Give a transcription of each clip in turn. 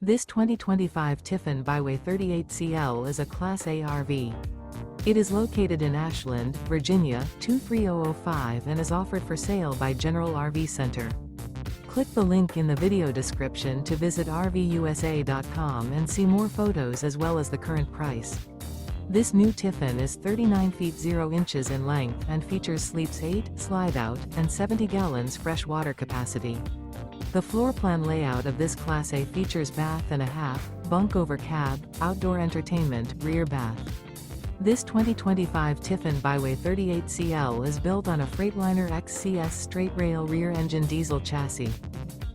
This 2025 Tiffin Byway 38CL is a Class A RV. It is located in Ashland, Virginia, 23005 and is offered for sale by General RV Center. Click the link in the video description to visit RVUSA.com and see more photos as well as the current price. This new Tiffin is 39 feet 0 inches in length and features sleeps 8, slide-out, and 70 gallons fresh water capacity. The floor plan layout of this Class A features bath and a half, bunk over cab, outdoor entertainment, rear bath. This 2025 Tiffin Byway 38CL is built on a Freightliner XCS straight rail rear engine diesel chassis.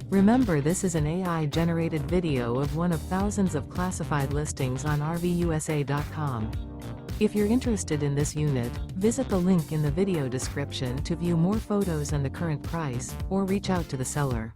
Remember, this is an AI-generated video of one of thousands of classified listings on RVUSA.com. If you're interested in this unit, visit the link in the video description to view more photos and the current price, or reach out to the seller.